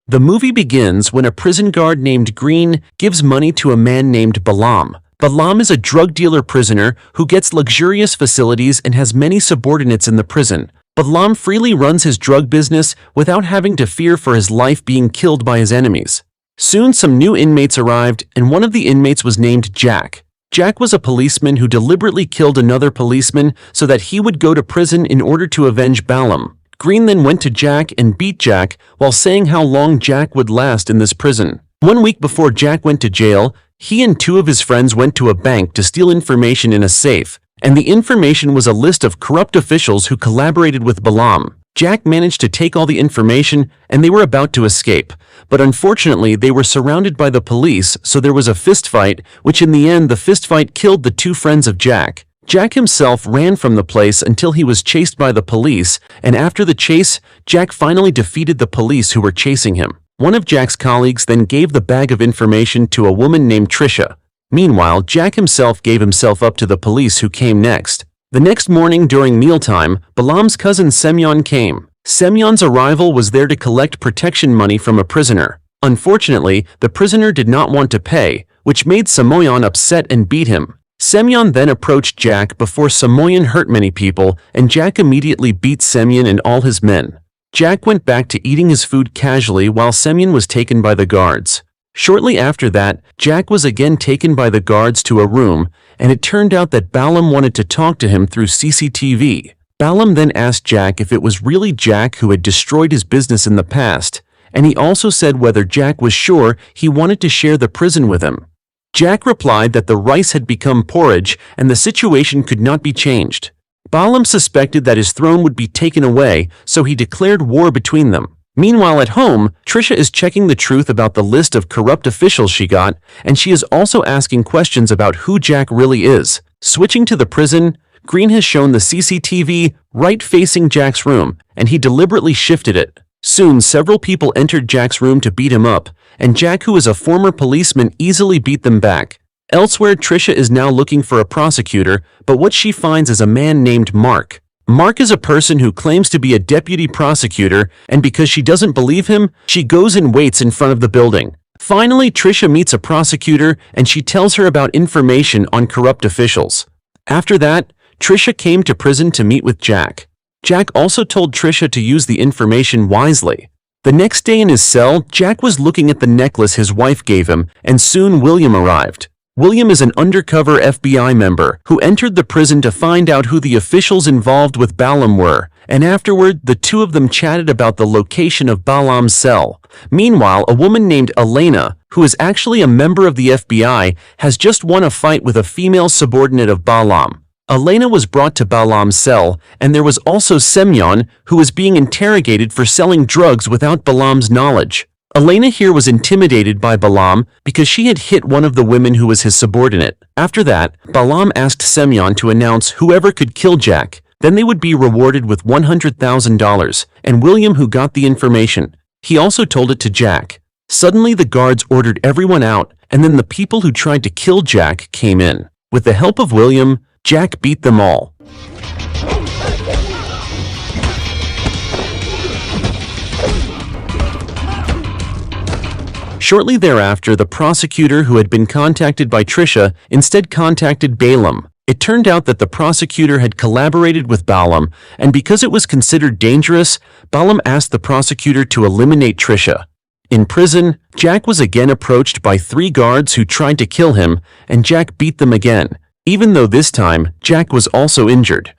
The movie begins when a prison guard named Green gives money to a man named Balaam. Balaam is a drug dealer prisoner who gets luxurious facilities and has many subordinates in the prison. Balaam freely runs his drug business without having to fear for his life being killed by his enemies. Soon some new inmates arrived, and one of the inmates was named Jack. Jack was a policeman who deliberately killed another policeman so that he would go to prison in order to avenge Balaam. Green then went to Jack and beat Jack while saying how long Jack would last in this prison. 1 week before Jack went to jail, he and 2 of his friends went to a bank to steal information in a safe, and the information was a list of corrupt officials who collaborated with Balaam. Jack managed to take all the information and they were about to escape, but unfortunately they were surrounded by the police, so there was a fist fight, which in the end the fist fight killed the 2 friends of Jack. Jack himself ran from the place until he was chased by the police, and after the chase, Jack finally defeated the police who were chasing him. One of Jack's colleagues then gave the bag of information to a woman named Trisha. Meanwhile, Jack himself gave himself up to the police who came next. The next morning during mealtime, Balaam's cousin Semyon came. Semyon's arrival was there to collect protection money from a prisoner. Unfortunately, the prisoner did not want to pay, which made Semyon upset and beat him. Semyon then approached Jack before Semyon hurt many people, and Jack immediately beat Semyon and all his men. Jack went back to eating his food casually while Semyon was taken by the guards. Shortly after that, Jack was again taken by the guards to a room, and it turned out that Balaam wanted to talk to him through CCTV. Balaam then asked Jack if it was really Jack who had destroyed his business in the past, and he also said whether Jack was sure he wanted to share the prison with him. Jack replied that the rice had become porridge and the situation could not be changed. Balaam suspected that his throne would be taken away, so he declared war between them. Meanwhile at home, Trisha is checking the truth about the list of corrupt officials she got, and she is also asking questions about who Jack really is. Switching to the prison, Green has shown the CCTV right facing Jack's room, and he deliberately shifted it. Soon, several people entered Jack's room to beat him up, and Jack, who is a former policeman, easily beat them back. Elsewhere, Trisha is now looking for a prosecutor, but what she finds is a man named Mark. Mark is a person who claims to be a deputy prosecutor, and because she doesn't believe him, she goes and waits in front of the building. Finally, Trisha meets a prosecutor, and she tells her about information on corrupt officials. After that, Trisha came to prison to meet with Jack. Jack also told Trisha to use the information wisely. The next day in his cell, Jack was looking at the necklace his wife gave him, and soon William arrived. William is an undercover FBI member who entered the prison to find out who the officials involved with Balaam were, and afterward, the 2 of them chatted about the location of Balaam's cell. Meanwhile, a woman named Elena, who is actually a member of the FBI, has just won a fight with a female subordinate of Balaam. Elena was brought to Balaam's cell, and there was also Semyon, who was being interrogated for selling drugs without Balaam's knowledge. Elena here was intimidated by Balaam because she had hit one of the women who was his subordinate. After that, Balaam asked Semyon to announce whoever could kill Jack. Then they would be rewarded with $100,000, and William, who got the information, he also told it to Jack. Suddenly the guards ordered everyone out, and then the people who tried to kill Jack came in. With the help of William, Jack beat them all. Shortly thereafter, the prosecutor who had been contacted by Trisha instead contacted Balaam. It turned out that the prosecutor had collaborated with Balaam, and because it was considered dangerous, Balaam asked the prosecutor to eliminate Trisha. In prison, Jack was again approached by 3 guards who tried to kill him, and Jack beat them again, even though this time, Jack was also injured.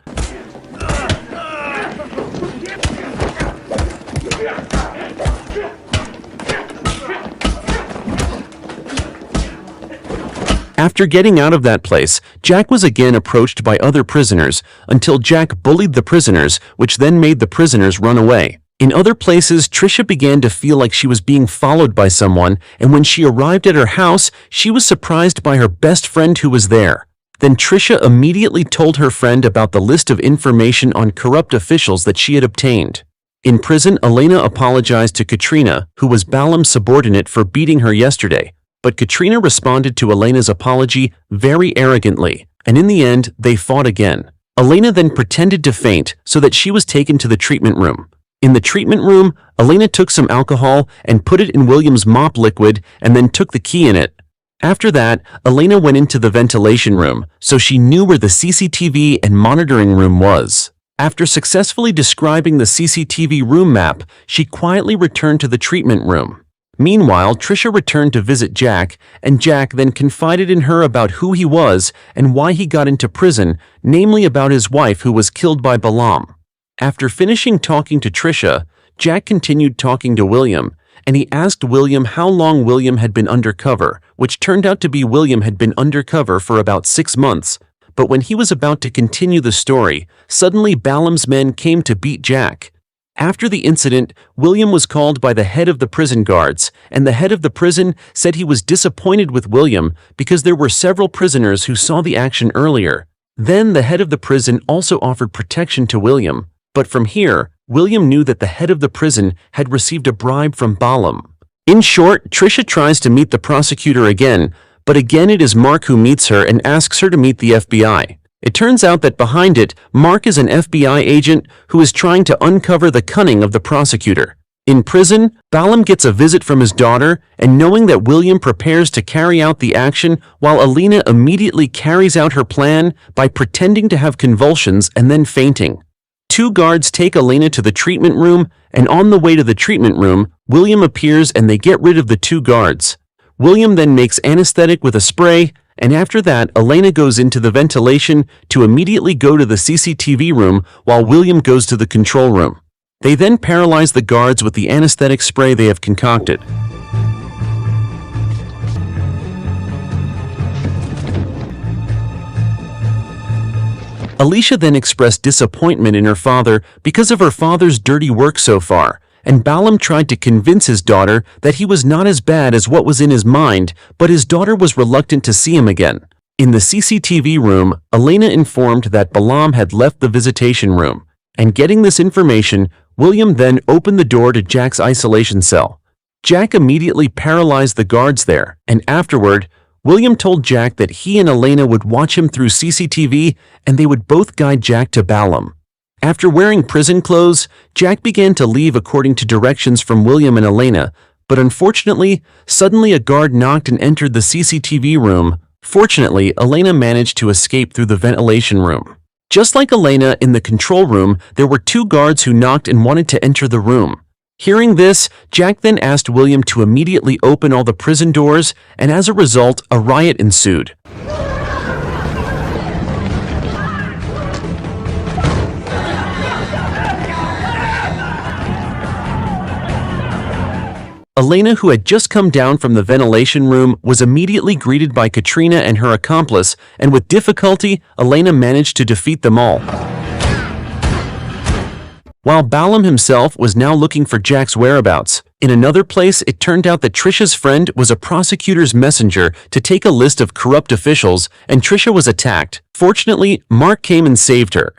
After getting out of that place, Jack was again approached by other prisoners until Jack bullied the prisoners, which then made the prisoners run away. In other places, Trisha began to feel like she was being followed by someone, and when she arrived at her house, she was surprised by her best friend who was there. Then Trisha immediately told her friend about the list of information on corrupt officials that she had obtained. In prison, Elena apologized to Katrina, who was Balaam's subordinate, for beating her yesterday. But Katrina responded to Elena's apology very arrogantly, and in the end, they fought again. Elena then pretended to faint so that she was taken to the treatment room. In the treatment room, Elena took some alcohol and put it in William's mop liquid and then took the key in it. After that, Elena went into the ventilation room, so she knew where the CCTV and monitoring room was. After successfully describing the CCTV room map, she quietly returned to the treatment room. Meanwhile, Trisha returned to visit Jack, and Jack then confided in her about who he was and why he got into prison, namely about his wife who was killed by Balam. After finishing talking to Trisha, Jack continued talking to William, and he asked William how long William had been undercover, which turned out to be William had been undercover for about 6 months. But when he was about to continue the story, suddenly Balam's men came to beat Jack. After the incident, William was called by the head of the prison guards, and the head of the prison said he was disappointed with William because there were several prisoners who saw the action earlier. Then the head of the prison also offered protection to William, but from here, William knew that the head of the prison had received a bribe from Balam. In short, Trisha tries to meet the prosecutor again, but again it is Mark who meets her and asks her to meet the FBI. It turns out that behind it, Mark is an FBI agent who is trying to uncover the cunning of the prosecutor. In prison, Balam gets a visit from his daughter, and knowing that William prepares to carry out the action, while Elena immediately carries out her plan by pretending to have convulsions and then fainting. 2 guards take Elena to the treatment room, and on the way to the treatment room, William appears and they get rid of the 2 guards. William then makes anesthetic with a spray, and after that, Elena goes into the ventilation to immediately go to the CCTV room while William goes to the control room. They then paralyze the guards with the anesthetic spray they have concocted. Alicia then expressed disappointment in her father because of her father's dirty work so far, and Balam tried to convince his daughter that he was not as bad as what was in his mind, but his daughter was reluctant to see him again. In the CCTV room, Elena informed that Balam had left the visitation room, and getting this information, William then opened the door to Jack's isolation cell. Jack immediately paralyzed the guards there, and afterward, William told Jack that he and Elena would watch him through CCTV and they would both guide Jack to Balam. After wearing prison clothes, Jack began to leave according to directions from William and Elena, but unfortunately, suddenly a guard knocked and entered the CCTV room. Fortunately, Elena managed to escape through the ventilation room. Just like Elena in the control room, there were 2 guards who knocked and wanted to enter the room. Hearing this, Jack then asked William to immediately open all the prison doors, and as a result, a riot ensued. Elena, who had just come down from the ventilation room, was immediately greeted by Katrina and her accomplice, and with difficulty, Elena managed to defeat them all. While Balam himself was now looking for Jack's whereabouts. In another place, it turned out that Trisha's friend was a prosecutor's messenger to take a list of corrupt officials, and Trisha was attacked. Fortunately, Mark came and saved her.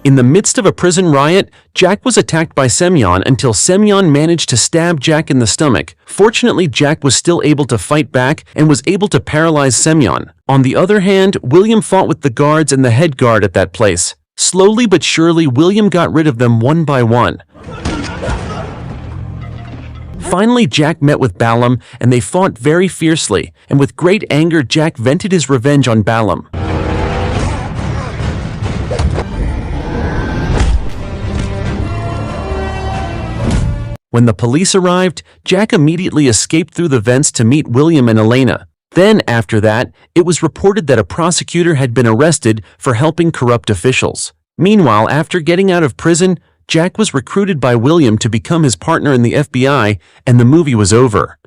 In the midst of a prison riot, Jack was attacked by Semyon until Semyon managed to stab Jack in the stomach. Fortunately, Jack was still able to fight back and was able to paralyze Semyon. On the other hand, William fought with the guards and the head guard at that place. Slowly but surely, William got rid of them one by one. Finally, Jack met with Balam, and they fought very fiercely, and with great anger, Jack vented his revenge on Balam. When the police arrived, Jack immediately escaped through the vents to meet William and Elena. Then, after that, it was reported that a prosecutor had been arrested for helping corrupt officials. Meanwhile, after getting out of prison, Jack was recruited by William to become his partner in the FBI, and the movie was over.